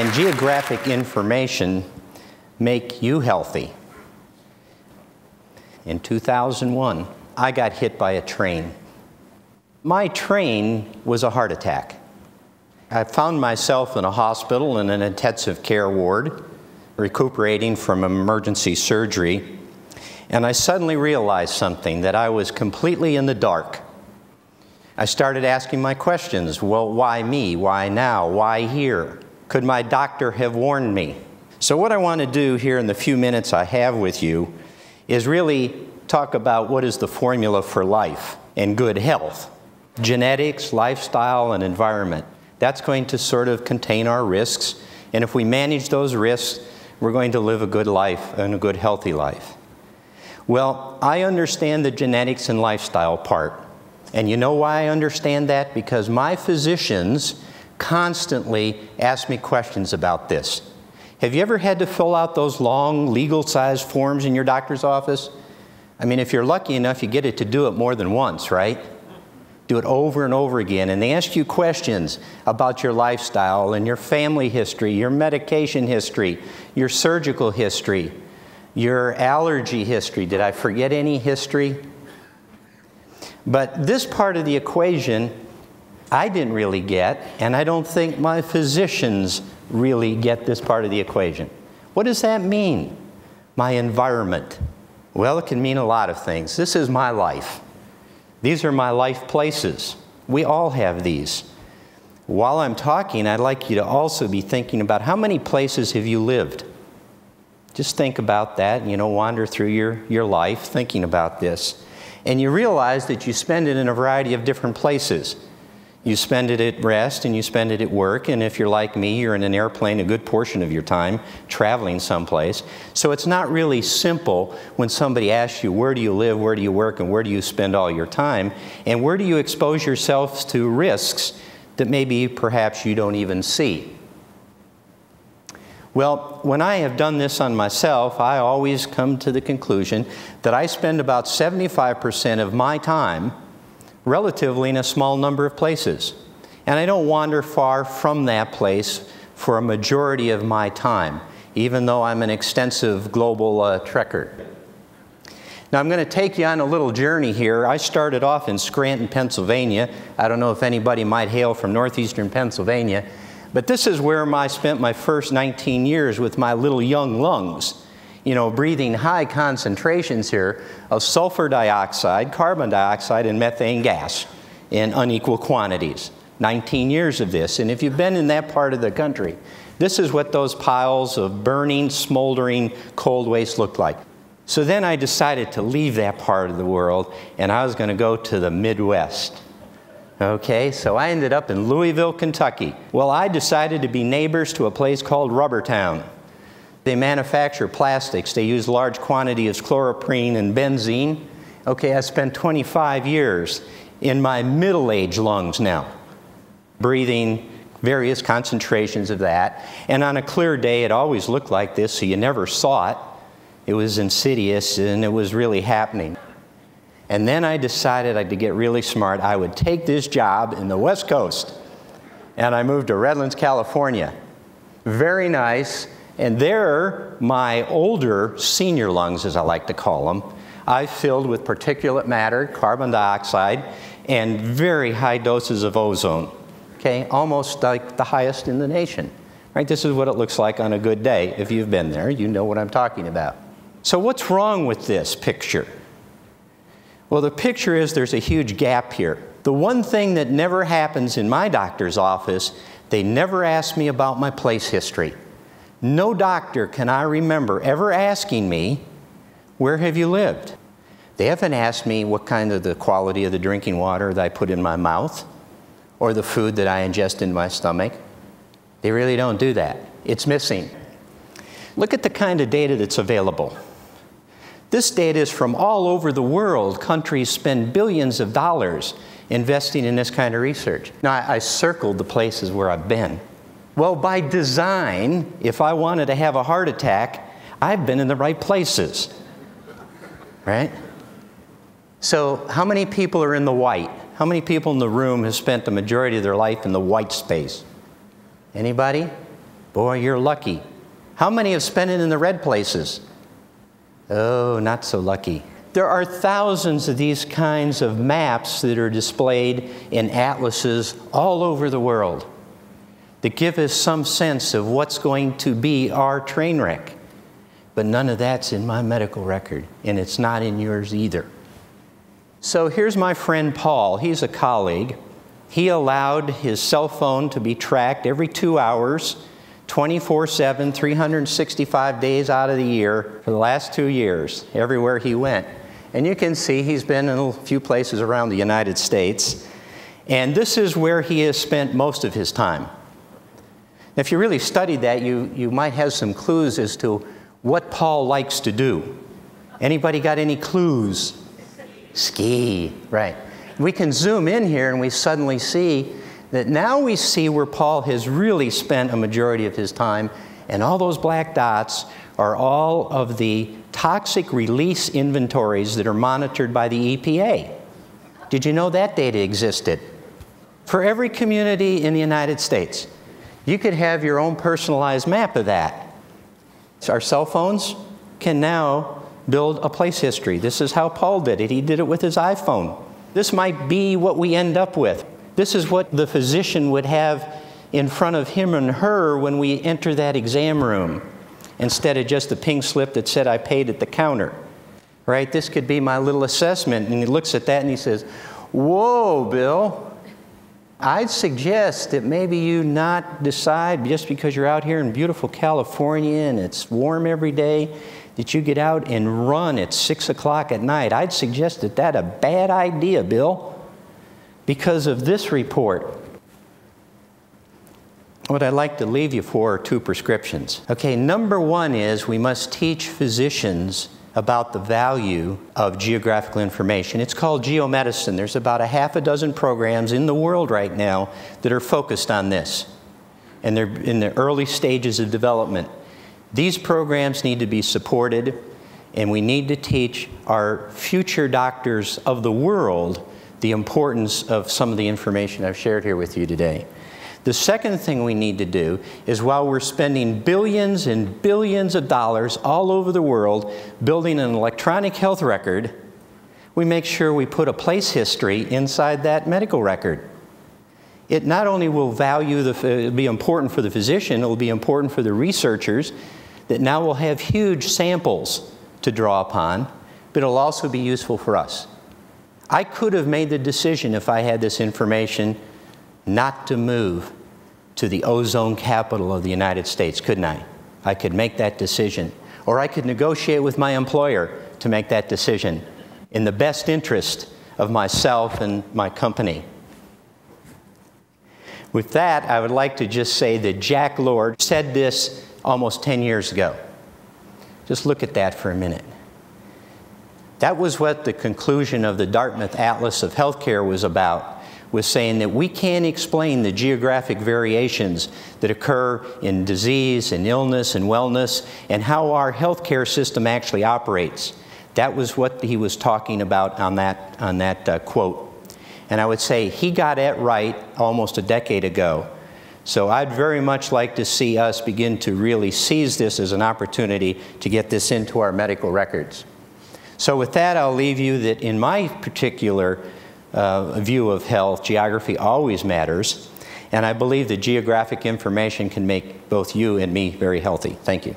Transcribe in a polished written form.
Can geographic information make you healthy? In 2001, I got hit by a train. My train was a heart attack. I found myself in a hospital in an intensive care ward, recuperating from emergency surgery, and I suddenly realized something, that I was completely in the dark. I started asking my questions. Well, why me? Why now? Why here? Could my doctor have warned me? So what I want to do here in the few minutes I have with you is really talk about what is the formula for life and good health. Genetics, lifestyle, and environment. That's going to sort of contain our risks, and if we manage those risks, we're going to live a good life and a good healthy life. Well, I understand the genetics and lifestyle part. And you know why I understand that? Because my physicians constantly ask me questions about this. Have you ever had to fill out those long legal-sized forms in your doctor's office? I mean, if you're lucky enough, you get it to do it more than once, right? Do it over and over again, and they ask you questions about your lifestyle and your family history, your medication history, your surgical history, your allergy history. Did I forget any history? But this part of the equation I didn't really get, and I don't think my physicians really get this part of the equation. What does that mean? My environment. Well, it can mean a lot of things. This is my life. These are my life places. We all have these. While I'm talking, I'd like you to also be thinking about how many places have you lived? Just think about that, you know, wander through your life thinking about this. And you realize that you spend it in a variety of different places. You spend it at rest and you spend it at work, and if you're like me, you're in an airplane a good portion of your time traveling someplace. So it's not really simple when somebody asks you, where do you live, where do you work, and where do you spend all your time, and where do you expose yourselves to risks that maybe perhaps you don't even see. Well, when I have done this on myself, I always come to the conclusion that I spend about 75% of my time relatively in a small number of places. And I don't wander far from that place for a majority of my time, even though I'm an extensive global trekker. Now I'm going to take you on a little journey here. I started off in Scranton, Pennsylvania. I don't know if anybody might hail from northeastern Pennsylvania, but this is where I spent my first 19 years with my little young lungs. You know, breathing high concentrations here of sulfur dioxide, carbon dioxide, and methane gas in unequal quantities. 19 years of this, and if you've been in that part of the country, this is what those piles of burning, smoldering cold waste looked like. So then I decided to leave that part of the world, and I was going to go to the Midwest. Okay, so I ended up in Louisville, Kentucky. Well, I decided to be neighbors to a place called Rubbertown. They manufacture plastics. They use large quantities of chloroprene and benzene. Okay, I spent 25 years in my middle-aged lungs now, breathing various concentrations of that. And on a clear day, it always looked like this, so you never saw it. It was insidious, and it was really happening. And then I decided to get really smart. I would take this job in the West Coast. And I moved to Redlands, California. Very nice. And there, my older senior lungs, as I like to call them, I filled with particulate matter, carbon dioxide, and very high doses of ozone. Okay, almost like the highest in the nation. Right? This is what it looks like on a good day. If you've been there, you know what I'm talking about. So what's wrong with this picture? Well, the picture is there's a huge gap here. The one thing that never happens in my doctor's office, they never ask me about my place history. No doctor can I remember ever asking me, where have you lived? They haven't asked me what kind of the quality of the drinking water that I put in my mouth or the food that I ingest in my stomach. They really don't do that. It's missing. Look at the kind of data that's available. This data is from all over the world. Countries spend billions of dollars investing in this kind of research. Now, I circled the places where I've been. Well, by design, if I wanted to have a heart attack, I've been in the right places, right? So how many people are in the white? How many people in the room have spent the majority of their life in the white space? Anybody? Boy, you're lucky. How many have spent it in the red places? Oh, not so lucky. There are thousands of these kinds of maps that are displayed in atlases all over the world that give us some sense of what's going to be our train wreck. But none of that's in my medical record, and it's not in yours either. So here's my friend Paul. He's a colleague. He allowed his cell phone to be tracked every 2 hours, 24/7, 365 days out of the year for the last 2 years, everywhere he went. And you can see he's been in a few places around the United States. And this is where he has spent most of his time. If you really studied that, you might have some clues as to what Paul likes to do. Anybody got any clues? Ski, right. We can zoom in here and we suddenly see that now we see where Paul has really spent a majority of his time, and all those black dots are all of the toxic release inventories that are monitored by the EPA. Did you know that data existed? For every community in the United States, you could have your own personalized map of that. Our cell phones can now build a place history. This is how Paul did it. He did it with his iPhone. This might be what we end up with. This is what the physician would have in front of him and her when we enter that exam room, instead of just a pink slip that said I paid at the counter. Right? This could be my little assessment. And he looks at that and he says, "Whoa, Bill, I'd suggest that maybe you not decide just because you're out here in beautiful California and it's warm every day that you get out and run at 6 o'clock at night. I'd suggest that that's a bad idea, Bill, because of this report." What I'd like to leave you for are 2 prescriptions. Okay, number 1 is we must teach physicians about the value of geographical information. It's called geomedicine. There's about a half a dozen programs in the world right now that are focused on this, and they're in the early stages of development. These programs need to be supported, and we need to teach our future doctors of the world the importance of some of the information I've shared here with you today. The second thing we need to do is, while we're spending billions and billions of dollars all over the world building an electronic health record, we make sure we put a place history inside that medical record. It not only will it'll be important for the physician, it will be important for the researchers that now will have huge samples to draw upon, but it'll also be useful for us. I could have made the decision, if I had this information, not to move to the ozone capital of the United States, couldn't I? I could make that decision. Or I could negotiate with my employer to make that decision in the best interest of myself and my company. With that, I would like to just say that Jack Lord said this almost 10 years ago. Just look at that for a minute. That was what the conclusion of the Dartmouth Atlas of Healthcare was about, was saying that we can't explain the geographic variations that occur in disease and illness and wellness and how our healthcare system actually operates. That was what he was talking about on that quote. And I would say he got it right almost a decade ago. So I'd very much like to see us begin to really seize this as an opportunity to get this into our medical records. So with that, I'll leave you that in my particular view of health, geography always matters, and I believe that geographic information can make both you and me very healthy. Thank you.